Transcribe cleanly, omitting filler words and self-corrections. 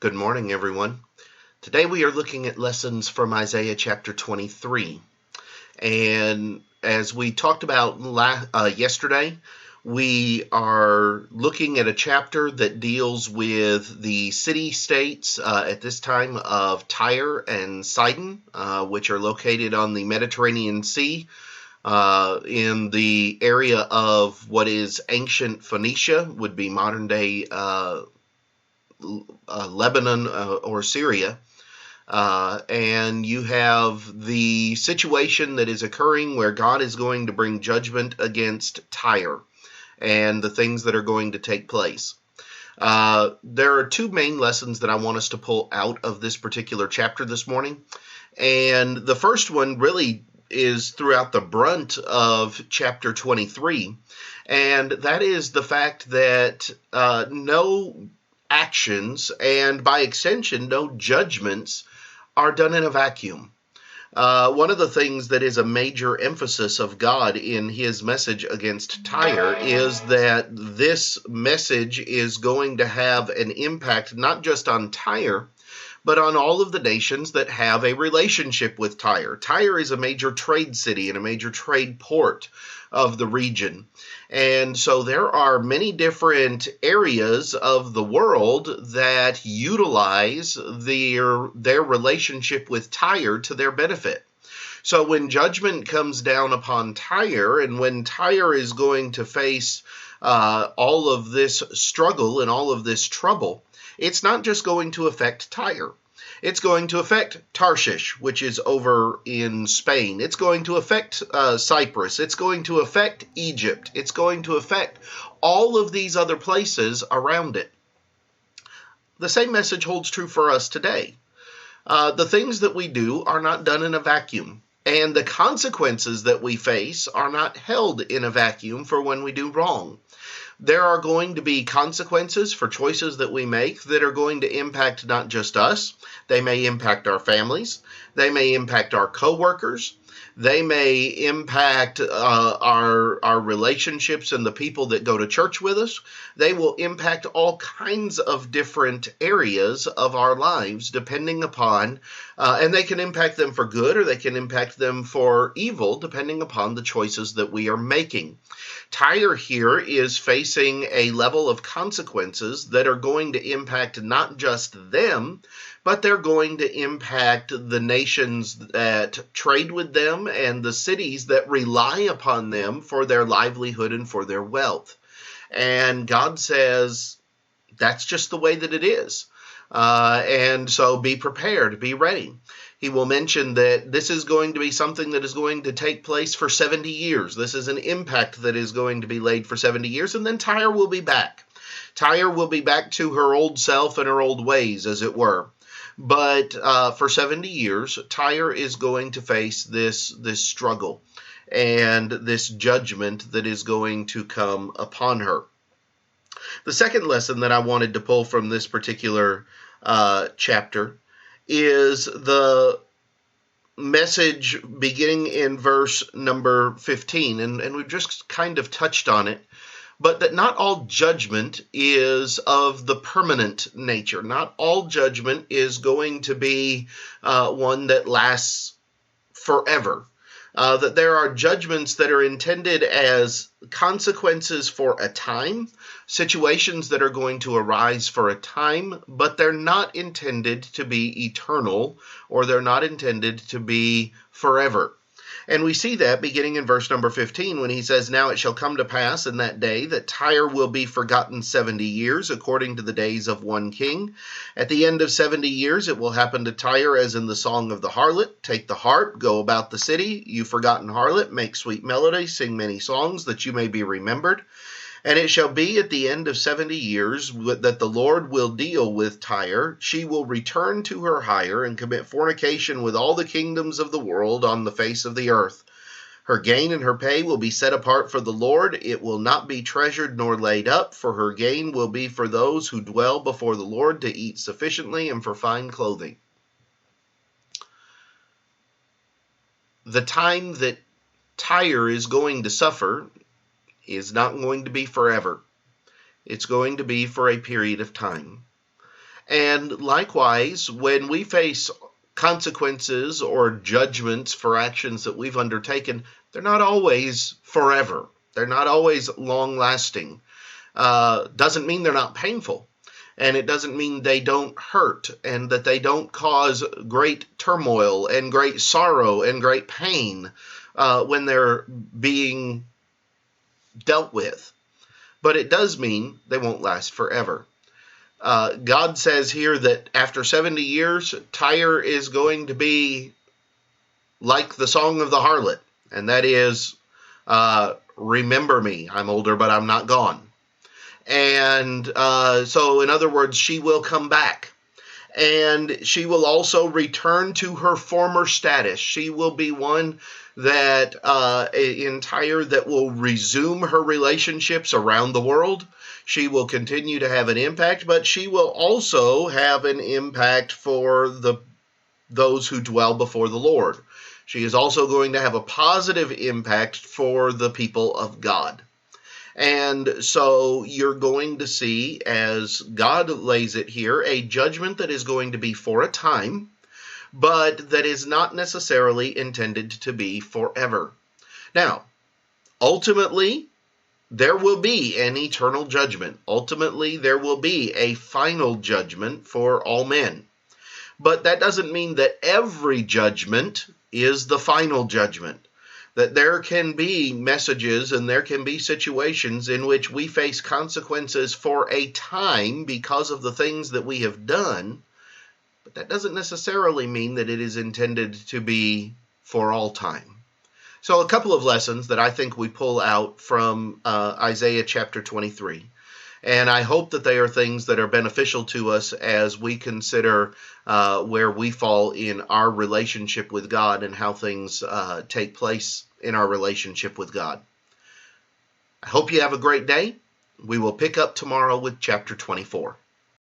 Good morning, everyone. Today we are looking at lessons from Isaiah chapter 23. And as we talked about yesterday, we are looking at a chapter that deals with the city-states at this time of Tyre and Sidon, which are located on the Mediterranean Sea in the area of what is ancient Phoenicia, would be modern-day Lebanon or Syria. And you have the situation that is occurring where God is going to bring judgment against Tyre and the things that are going to take place. There are two main lessons that I want us to pull out of this particular chapter this morning. And the first one really is throughout the brunt of chapter 23. And that is the fact that no actions, and by extension, no judgments, are done in a vacuum. One of the things that is a major emphasis of God in his message against Tyre is that this message is going to have an impact not just on Tyre, but on all of the nations that have a relationship with Tyre. Tyre is a major trade city and a major trade port of the region. And so there are many different areas of the world that utilize their relationship with Tyre to their benefit. So when judgment comes down upon Tyre, and when Tyre is going to face all of this struggle and all of this trouble, it's not just going to affect Tyre. It's going to affect Tarshish, which is over in Spain. It's going to affect Cyprus. It's going to affect Egypt. It's going to affect all of these other places around it. The same message holds true for us today. The things that we do are not done in a vacuum, and the consequences that we face are not held in a vacuum for when we do wrong. There are going to be consequences for choices that we make that are going to impact not just us. They may impact our families. They may impact our coworkers. They may impact our relationships and the people that go to church with us. They will impact all kinds of different areas of our lives depending upon, and they can impact them for good or they can impact them for evil depending upon the choices that we are making. Tyre here is facing a level of consequences that are going to impact not just them, but they're going to impact the nations that trade with them and the cities that rely upon them for their livelihood and for their wealth. And God says, that's just the way that it is. And so be prepared, be ready. He will mention that this is going to be something that is going to take place for 70 years. This is an impact that is going to be laid for 70 years, and then Tyre will be back. Tyre will be back to her old self and her old ways, as it were. But for 70 years, Tyre is going to face this struggle and this judgment that is going to come upon her. The second lesson that I wanted to pull from this particular chapter is the message beginning in verse number 15, and we've just kind of touched on it, but that not all judgment is of the permanent nature. Not all judgment is going to be one that lasts forever. That there are judgments that are intended as consequences for a time, situations that are going to arise for a time, but they're not intended to be eternal, or they're not intended to be forever. And we see that beginning in verse number 15 when he says, "Now it shall come to pass in that day that Tyre will be forgotten 70 years, according to the days of one king. At the end of 70 years it will happen to Tyre as in the song of the harlot. Take the harp, go about the city, you forgotten harlot, make sweet melody, sing many songs, that you may be remembered. And it shall be at the end of 70 years that the Lord will deal with Tyre. She will return to her hire and commit fornication with all the kingdoms of the world on the face of the earth. Her gain and her pay will be set apart for the Lord. It will not be treasured nor laid up, for her gain will be for those who dwell before the Lord to eat sufficiently and for fine clothing." The time that Tyre is going to suffer is not going to be forever. It's going to be for a period of time. And likewise, when we face consequences or judgments for actions that we've undertaken, they're not always forever. They're not always long-lasting. Doesn't mean they're not painful. And it doesn't mean they don't hurt and that they don't cause great turmoil and great sorrow and great pain when they're being dealt with. But it does mean they won't last forever. God says here that after 70 years, Tyre is going to be like the song of the harlot, and that is, remember me, I'm older, but I'm not gone. And so, in other words, she will come back. And she will also return to her former status. She will be one that in Tyre that will resume her relationships around the world. She will continue to have an impact, but she will also have an impact for those who dwell before the Lord. She is also going to have a positive impact for the people of God. And so you're going to see, as God lays it here, a judgment that is going to be for a time, but that is not necessarily intended to be forever. Now, ultimately, there will be an eternal judgment. Ultimately, there will be a final judgment for all men. But that doesn't mean that every judgment is the final judgment. That there can be messages and there can be situations in which we face consequences for a time because of the things that we have done, but that doesn't necessarily mean that it is intended to be for all time. So a couple of lessons that I think we pull out from Isaiah chapter 23. And I hope that they are things that are beneficial to us as we consider where we fall in our relationship with God and how things take place in our relationship with God. I hope you have a great day. We will pick up tomorrow with chapter 24.